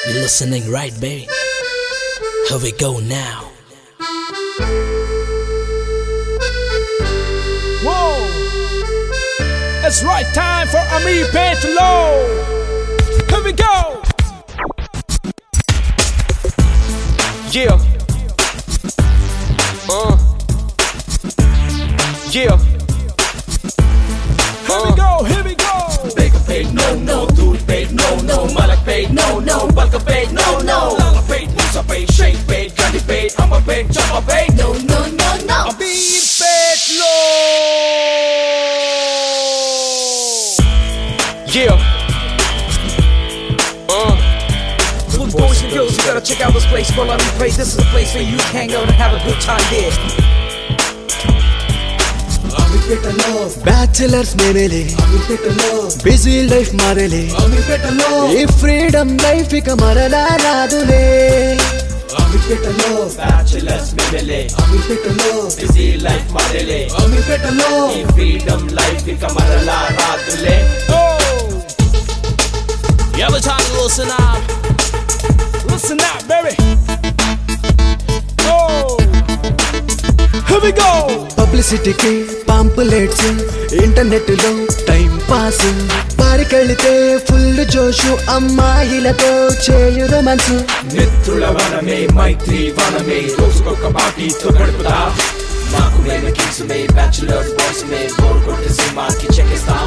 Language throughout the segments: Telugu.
You're listening right, baby. Here we go now. Whoa! It's right time for Amir Petlow. Here we go. Yeah. Yeah. Here we go. Bigger paid, no. Dude paid, no. Malak paid, no. Bulka paid, no. Lala paid, Musa paid, Shake paid, Gandhi paid, Amma paid, Chapa paid, no. Amir Petlow. Yeah. Boys and girls, you gotta check out this place called Amir Pay. This is a place where you can hang out and have a good time there. Bachelors మేనేలే బిజీ లైఫ్ మారేలే ఈ ఫ్రీడమ్ లైఫ్ ఇక మరలా రాదులే Bachelors మేనేలే బిజీ లైఫ్ మారేలే ఈ ఫ్రీడమ్ లైఫ్ ఇక మరలా రాదులే. You ever time to listen up? Listen up, baby. Oh, here we go. పబ్లిసిటీకి పాంపులెట్స్ ఇంటర్నెట్ లో టైం పాస్ పారికెళ్తే ఫుల్ జోషు అమ్మాయిలతో చేయు రొమాన్స్ మిత్రుల వనమే మైత్రి వనమే రోజుకొక పార్టీతో గడుపుతా మాకు మేమే కిడ్స్మే బ్యాచులర్స్ బాయ్స్మే బోర్ కొట్టే సినిమాకి చెక్కిస్తాం.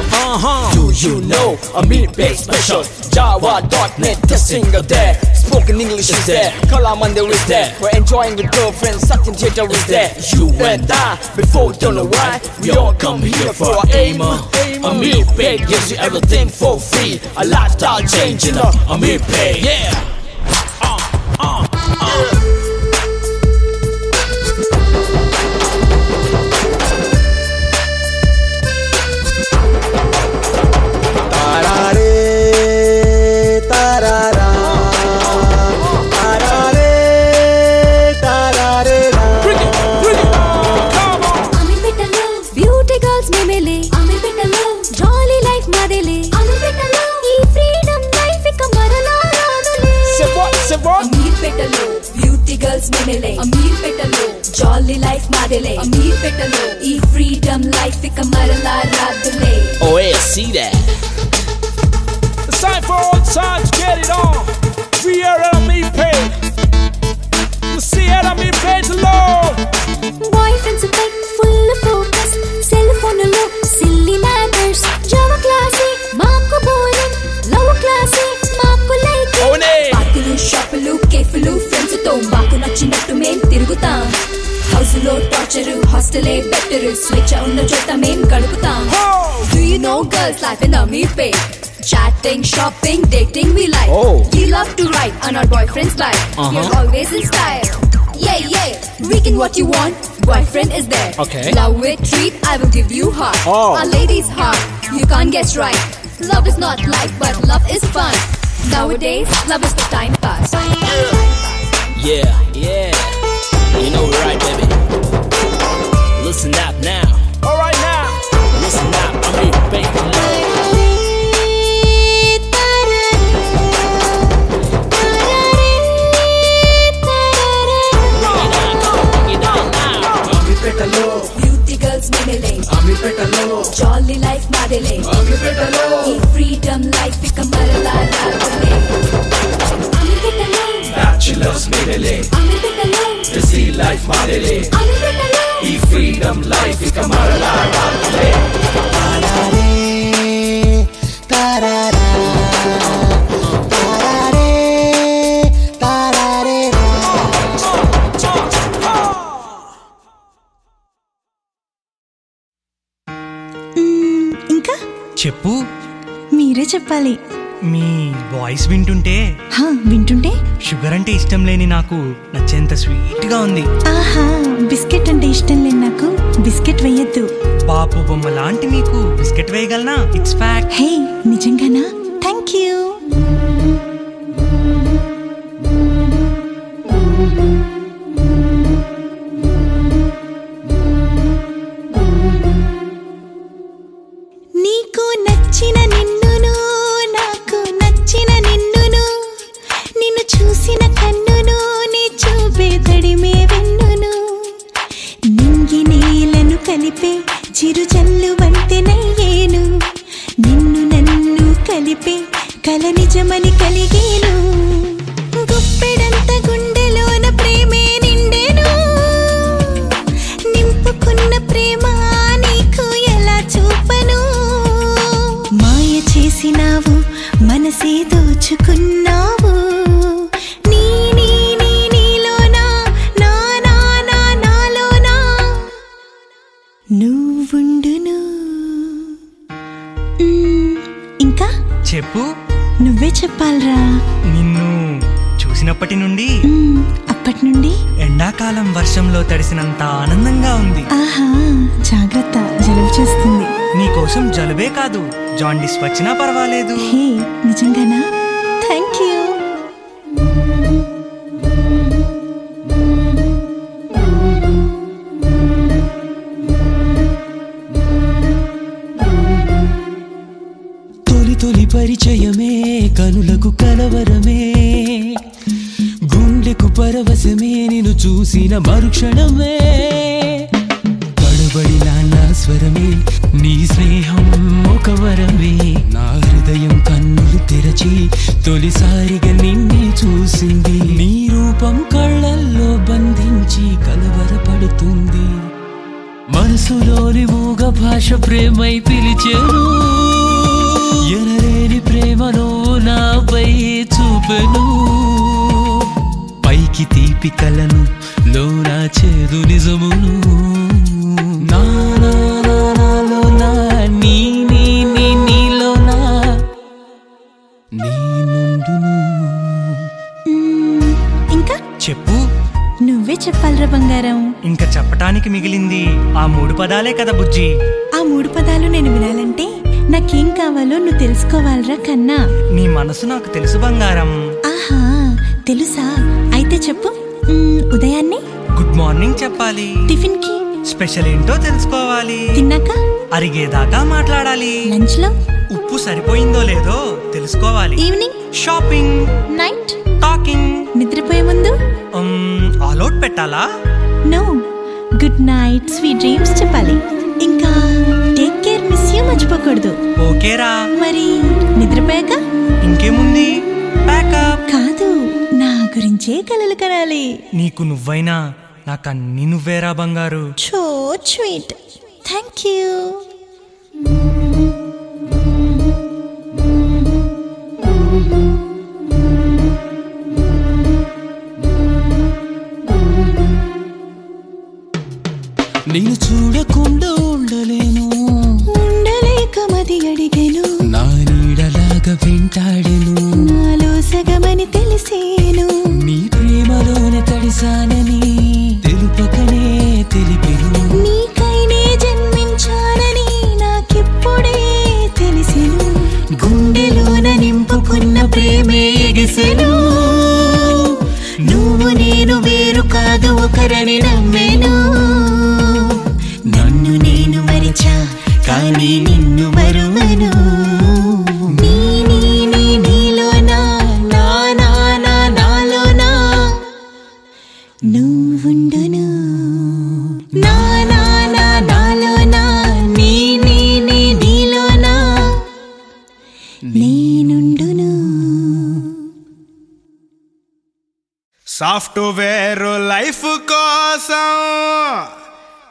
Do you know Amir Pay special Java.net the singer there spoken English is there Kala Mandir is there we're enjoying with girlfriends Satyam Theatre is there you and I before don't know why we all come here for our aimer. Amir Pay gives you everything for free a lifestyle change in Amir Pay. Yeah. Amir Petlow, jolly life madele. Amir Petlow, e freedom life ika marala radule. Oh yeah, see that. It's time for all time to get it on. We are at Amir Pay. You see at Amir Petlow. Boyfriends pay full focus. Cell phone lo silly matters. Java classy, maako boring. Love classy, maako like. Oh nee. Parkulu, shopulu, kefulu, friends to maako nachinattu mem tirugutam. House lo torture, hostel better. Switch unna chota mem gaduputam. Do you know girls life in Amir Pay? Chatting, shopping, dating we like. We love to ride on our boyfriend's bike. We're always in style. Yeah, weekend what you want, boyfriend is there. Okay. Love it, treat, I will give you heart. Our ladies heart, you can't guess right. Love is not life, but love is fun. Nowadays, love is the time pass. Yeah. You know we're right, baby. Listen up now. All right now. Listen up, Amir Petlow. Beauty girls menele. Amir Petlow, Jolly life madele. Amir Petlow, E freedom life ika marala radule. Amir Petlow, bachelors మేనేలే Amir Petlow, busy life మారేలే Amir Petlow. ఈ freedom life ఇక మరలా రాదులే. ఇంకా చెప్పు. మీరే చెప్పాలి. మీ వాయిస్ వింటుంటే వింటుంటే షుగర్ అంటే ఇష్టం లేని నాకు నచ్చేంత స్వీట్ గా ఉంది. ఆహా, బిస్కెట్ అంటే ఇష్టం లేని నాకు బిస్కెట్ వేయద్దు. బాపు బొమ్మ లాంటి నీకు బిస్కెట్ వేయగలనా? It's fact. హే, నిజంగానా? Thank you. నీకు నచ్చిన నిన్నును నాకు నచ్చిన నిన్నును నిన్ను కళ్ళు వంతెనయ్యేను నిన్ను నన్ను కలిపే కల నిజమని కలిగేను గుప్పెడంత గుండెలోన ప్రేమే నిండెను నింపుకున్న ప్రేమ నీకు ఎలా చూపను మాయ చేసినావు మనసే దోచుకున్నావు నువ్వుండును ఇంకా చెప్పు నువ్వే చెప్పాలరా నిన్ను చూసినప్పటి నుండి అప్పటి నుండి ఎండాకాలం వర్షంలో తడిసినంత ఆనందంగా ఉంది ఆహా జాగ్రత్త జలుబు చేస్తుంది నీకోసం జలుబే కాదు జాండీస్ వచ్చినా పర్వాలేదు హే నిజంగానా థ్యాంక్ యూ తొలి పరిచయమే కనులకు కలవరమే గుండెకు పరవశమే నిన్ను చూసిన మరుక్షణమే కడబడిన నా స్వరమే నీ స్నేహం ఒక వరమే నా హృదయం కన్నులు తెరచి తొలిసారిగా నిన్నే చూసింది నీ రూపం కళ్ళల్లో బంధించి కలవరపడుతుంది మనసులోని మూగ భాష ప్రేమై పిలిచెను ఎనలేని ప్రేమను నాపై చూపెను పైకి తీపి కలను లోన చేదు నిజమును నాలోనా నీలోనా నీ నుండును ఇంకా చెప్పు నువ్వే చెప్పాలరా బంగారం ఇంకా చెప్పటానికి మిగిలింది ఆ 3 పదాలే కదా బుజ్జి ఆ 3 పదాలు నేను వినాలంటే నాకేం కావాలో నువ్వు తెలుసుకోవాలరా కన్నా నీ మనసు నాకు తెలుసు బంగారం ఆహా తెలుసా అయితే చెప్పు ఉదయాన్నే గుడ్ మార్నింగ్ చెప్పాలి టిఫిన్ కి స్పెషల్ ఏంటో తెలుసుకోవాలి తిన్నాక అరిగేదాకా మాట్లాడాలి లంచ్ లో ఉప్పు సరిపోయిందో లేదో తెలుసుకోవాలి ఈవినింగ్ షాపింగ్ నైట్ టాకింగ్ నిద్రపోయే ముందు ఆల్ అవుట్ పెట్టాలా no good night sweet dreams చెప్పాలి ఇంకా టేక్ కేర్ మిస్ యూ మర్చిపోకూడదు ఓకేరా మరి నిద్రపోయాక ఇంకేముంది ప్యాకప్ కాదు నా గురించే కలలు కనాలి నీకు నువ్వైనా నాకన్నీ నువ్వేరా బంగారు సో స్వీట్ థ్యాంక్ యూ నేను చూడకుండా ఉండలేను ఉండలేక మది అడిగేను నా నీడలాగా వెంటాడెను నాలో సగమని తెలిసేను నీ ప్రేమలోనే తడిసానని తెలుపకనే తెలిపెను నీకైనే జన్మించానని నాకిప్పుడే తెలిసెను గుండెలోన నింపుకున్న ప్రేమే ఎగిసెను నువ్వు నేను వేరు కాదు ఒకరని నమ్మేను నన్ను నేను మరిచా కానీ నిన్ను మరువను నీలోనా నాలోనా నువ్వుండును నాలోనా నీలోనా నేనుండును సాఫ్ట్వేర్ లైఫ్ కోసం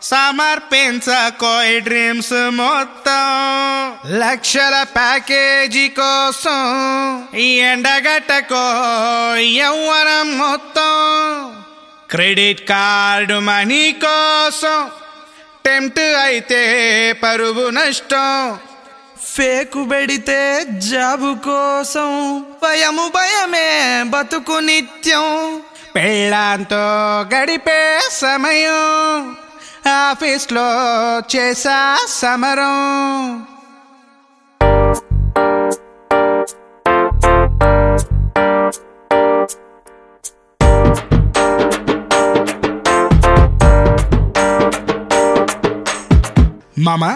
సమర్పించకోయ్ డ్రీమ్స్ మొత్తం లక్షల ప్యాకేజీ కోసం ఎండగట్టకో యవ్వనం మొత్తం క్రెడిట్ కార్డు మనీ కోసం టెంప్ట్ అయితే పరువు నష్టం ఫేకు పెడితే జాబు కోసం భయమే బతుకు నిత్యం పెళ్ళాంతో గడిపే సమయం ఆఫీస్లో చేసా సమరం మామా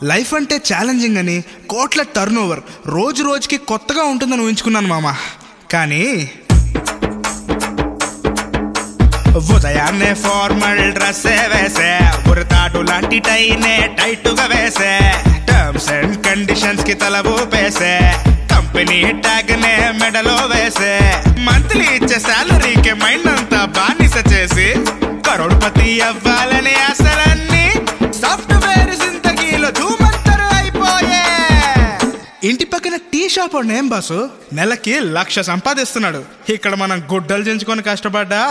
లైఫ్ అంటే ఛాలెంజింగ్ అని కోట్ల టర్న్ ఓవర్ రోజు రోజుకి కొత్తగా ఉంటుందని ఊహించుకున్నాను మామ. కానీ ఉదయాన్నే ఫార్మల్ డ్రెస్ వేసే, ఉరతాడు లాంటి టైనే టైట్గా వేసే, టర్మ్స్ అండ్ కండిషన్స్ కి తల ఊపేసే, కంపెనీ ట్యాగ్ నే మెడలో వేసే, మంత్లీ ఇచ్చే శాలరీకి మైండ్ అంతా బానిస చేసి కరోడ్పతి అవ్వాలని ఆశలన్నీ సాఫ్ట్వేర్ జిందగీలో ధూమంతరు అయిపోయే. ఇంటి పక్కన టీ షాప్ ఏం బాసు నెలకి 1,00,000 సంపాదిస్తున్నాడు. ఇక్కడ మనం గుడ్డలు చించుకొని కష్టపడ్డా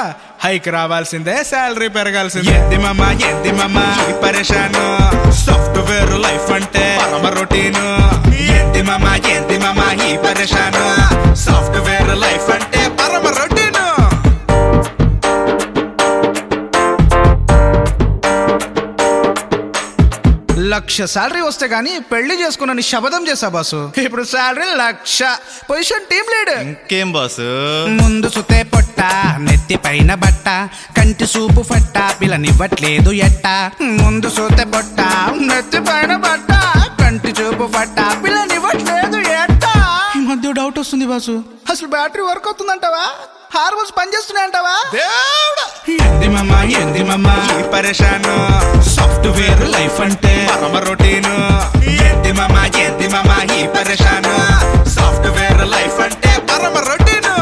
హైక్ రావాల్సిందే, శాలరీ పెరగాల్సిందే. ఏంది మామా ఈ పరేషాను, సాఫ్ట్వేర్ లైఫ్ అంటే పరమ రొటీను. ఏంది మామా ఈ పరేషాను, సాఫ్ట్వేర్ లైఫ్ అంటే పరమ రొటీను. 1,00,000 శాలరీ వస్తే గానీ పెళ్లి చేసుకున్న శబదం చేసా బాసు. ఇప్పుడు శాలరీ 1,00,000, పొజిషన్ టీమ్ లీడర్. ఇంకేం బాసు? ముందు సుతే పొట్ట, నెత్తి పైన బట్ట, కంటి సూపు ఫట్ట, పిల్లనివ్వట్లేదు ఎట్ట. ముందు సుతే పొట్ట, నెత్తి పైన బట్ట, కంటి చూపు ఫట్ట, పిల్లనివ్వట్లేదు ఎట్ట. ఈ మధ్య డౌట్ వస్తుంది బాసు, అసలు బ్యాటరీ వర్క్ అవుతుందంటావా, హార్మోన్స్ పనిచేస్తున్నాయంటావా? ఏంది మామా ఈ పరేషాను, సాఫ్ట్వేర్ లైఫ్ అంటే పరమ రొటీను. ఏంది మామా ఈ పరేషాను, సాఫ్ట్వేర్ లైఫ్ అంటే పరమ routine.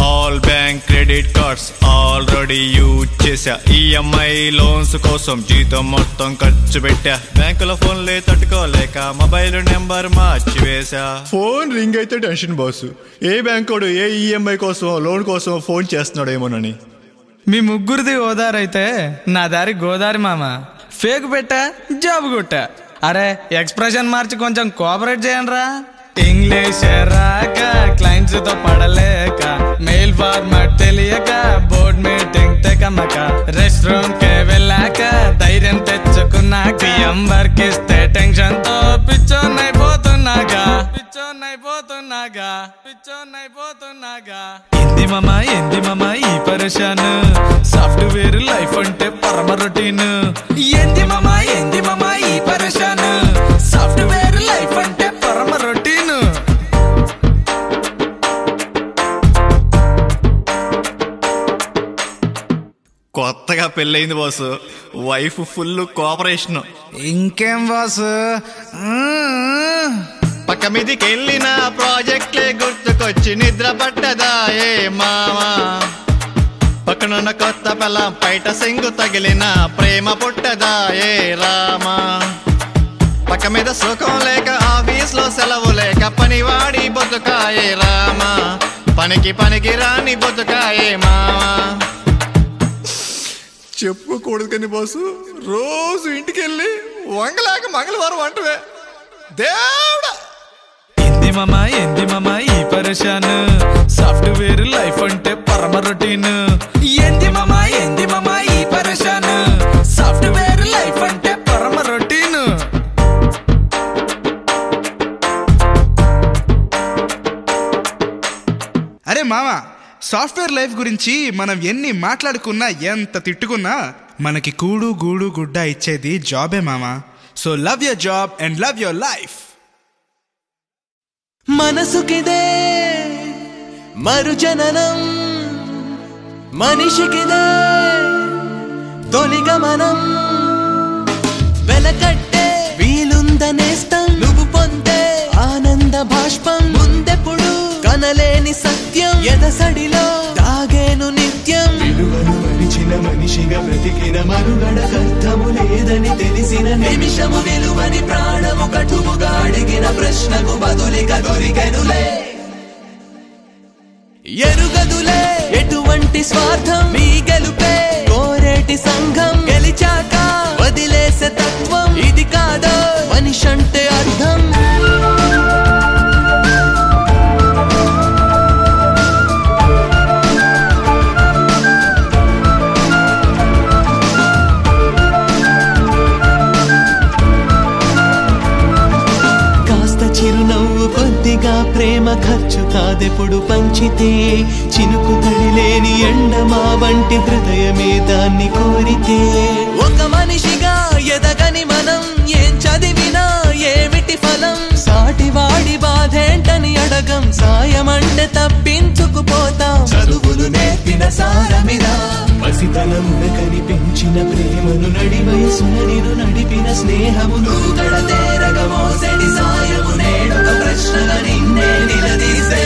All bank credit cards already use చేశా, ఈఎంఐ లోన్స్ కోసం జీతం మొత్తం ఖర్చు పెట్టా, బ్యాంకులో ఫోన్లే తట్టుకోలేక మొబైల్ నెంబర్ మార్చివేశా. ఫోన్ రింగ్ అయితే టెన్షన్ బాసు, ఏ బ్యాంకోడు ఏ ఈఎంఐ కోసం లోన్ కోసం ఫోన్ చేస్తున్నాడేమోనని. మీ ముగ్గురిది ఓదారైతే నా దారి గోదారి మామ. ఫేక్ పెట్టా, జాబ్ కొట్టా. అరే ఎక్స్ప్రెషన్ మార్చి కొంచెం కోఆపరేట్ చేయండి రా. ఇంగ్లీష్ రాక క్లయింట్స్ తో పడలేక, మెయిల్ ఫార్మాట్ తెలియక, బోర్డ్ మీటింగ్ తెకమక, రెస్ట్ రూమ్ కే వెళ్ళాక ధైర్యం తెచ్చుకున్నాక, పిఎం వర్క్ ఇస్తే టెన్షన్ తో పిచ్చోన్నైపోతున్నాగా. ఏంది మామా ఈ పరేషాను, సాఫ్ట్వేర్ లైఫ్ అంటే పరమ రొటీన్. ఏంది మామా ఈ పరేషాను, సాఫ్ట్వేర్ లైఫ్ అంటే పరమ రొటీన్. కొత్తగా పెళ్ళయింది బాసు, వైఫ్ ఫుల్ కోఆపరేషన్. ఇంకేం బాసు, పక్క మీదికి వెళ్ళిన ప్రాజెక్ట్లే గుర్తుకొచ్చి నిద్ర పట్టదా ఏ మామా, పక్కనున్న కొత్త పిల్ల బయట సింగు తగిలిన ప్రేమ పుట్టదా ఏ రామా, పక్క మీద సుఖం లేక ఆఫీస్ లో సెలవు లేక పనివాడి బతుకాయే రామా, పనికి రాని బతుకాయే మామా. చెప్పుకోకూడదు కానీ బాసు, రోజు ఇంటికి వెళ్ళి వంగలేక మంగళవారం అంటవే దేవుడా. ఏంది మామా ఈ పరేషాను, సాఫ్ట్వేర్ లైఫ్ అంటే పరమ రొటీన్. ఏంది మామా ఈ పరేషాను, సాఫ్ట్వేర్ లైఫ్ అంటే పరమ రొటీన్. అరే మామా, సాఫ్ట్వేర్ లైఫ్ గురించి మనం ఎన్ని మాట్లాడుకున్నా ఎంత తిట్టుకున్నా మనకి కూడు గూడు గుడ్డ ఇచ్చేది జాబే మామా. So love your job and love your life. మనసుకిదే మరుజననం, మనిషికిదే తొలిగమనం, వెలకట్టే వీలుందనేస్తం, నువ్వు పొందే ఆనంద భాష్పం, ముందెప్పుడు కనలేని సత్యం, ఎదసడిలో దాగేను నిత్యం. విలువను మరిచిన మనిషిగా బ్రతికిన మనుగడకర్థము లేదని తెలిసిన నిమిషము, విలువని ప్రాణము కటువుగా అడిగిన ప్రశ్నకు బదులిక దొరికెనులే. ఎరుగదులే ఎటువంటి స్వార్థం, మీ గెలుపే కోరేటి సంఘం, గెలిచాక వదిలేసే తత్వం, ఇది కాదా మనిషంటే అర్థం. చిరునవ్వు కొద్దిగా ప్రేమ ఖర్చు కాదెప్పుడు పంచితే, చినుకు తడిలేని ఎండమా వంటి హృదయమే దాన్ని కోరితే. ఒక మనిషిగా ఎదగని మనం ఏం చదివినా ఏమిటి ఫలం, సాటివాడి బాధేంటని అడగం, సాయమంటే తప్పించుకుపోతాం. చదువులు నేర్పిన సారమిదా, పసితనమున కనిపించిన ప్రేమను నడి వయసున నిన్ను నడిపిన స్నేహమును గడతేరగ మోసడి సాయము నేడొక ప్రశ్నగా నిన్నే నిలదీసే.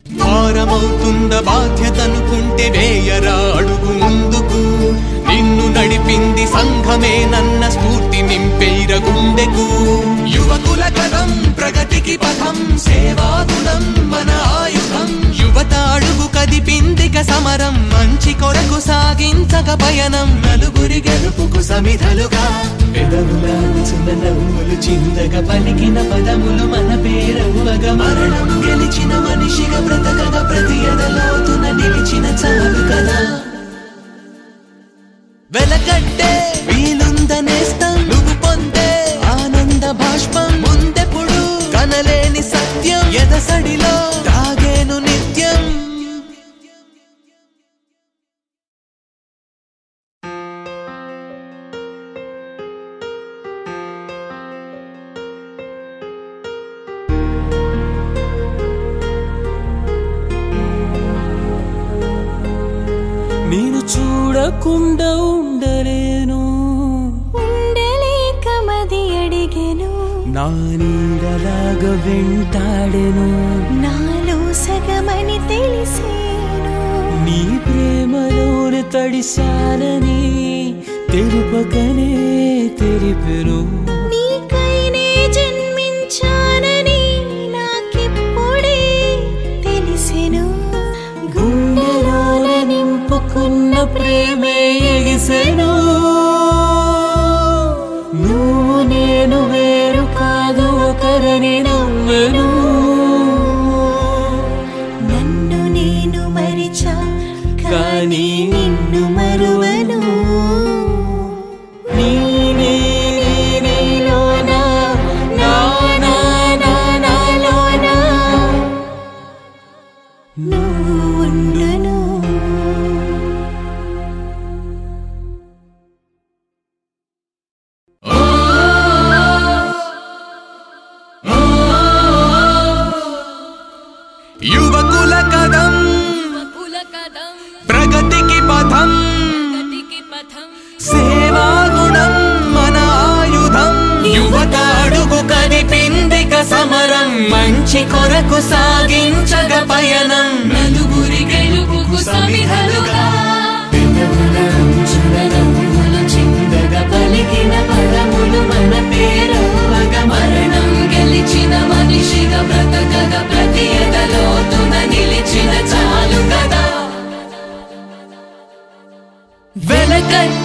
భారమవుతుంద బాధ్యతనుకుంటే వేయరా అడుగు ముందుకు. నిన్ను నడిపింది సంఘమే నన్న స్ఫూర్తి నింపేర గుండెకు. యువకుల కదం ప్రగతికి పథం, సేవాగుణం మన ఆయుధం. యువత అడుగు కదిపిందిక సమరం, మంచి కొరకు సాగించక పయనం. నలుగురి గెలుపుకు సమిధలుగా పెదవులాచున నవ్వులు చిందగా పలికిన పదములు మన పేరవ్వగా. మరణం గెలిచిన మనిషిగా బ్రతకగా ప్రతి ఎదలోతున నిలిచిన చాలు కదా. వెలకట్టే వీలుందనేస్తం, నువ్వు పొందే ఆనంద బాష్పం. ముందెప్పుడు కనలేని సత్యం ఎదసడిలో తాగేను నిత్యం. నేను చూడకుండా ఉండలేను, ఉండలేక మది అడిగెను. నా నీడలాగా వెంటాడెను, నాలో సగమని తెలిసేను. నీ ప్రేమలోనే తడిశానని తెలుపకనే తెలిపెను. నీకైనే జన్మించానని నాకిప్పుడే తెలిసెను. గుండెలోన నింపుకున్న ప్రేమే ఎగిసెను. నువ్వు నేను వేరు కాదు ఒకరని నవ్వెను. నన్ను నేను మరిచా కానీ నిన్ను మరువను. నీలోనా నా నా నా నాలోనా నువ్వు ఉండును. యువకుల కదం ప్రగతికి పథం, సేవాగుణం మన ఆయుధం. యువత అడుగు కదిపిందిక సమరం, మంచి కొరకు సాగించగ పయనం. నలుగురి గెలుపుకు సమిధలుగా పెదవుల అంచున నవ్వులు చిందగా పలికిన పదములు మన పేరవ్వగా. మరణం గెలిచిన మనిషిగా బ్రతకగా ప్రతి ఎదలోతున నిలిచిన చాలు కదా. వెలకట్టే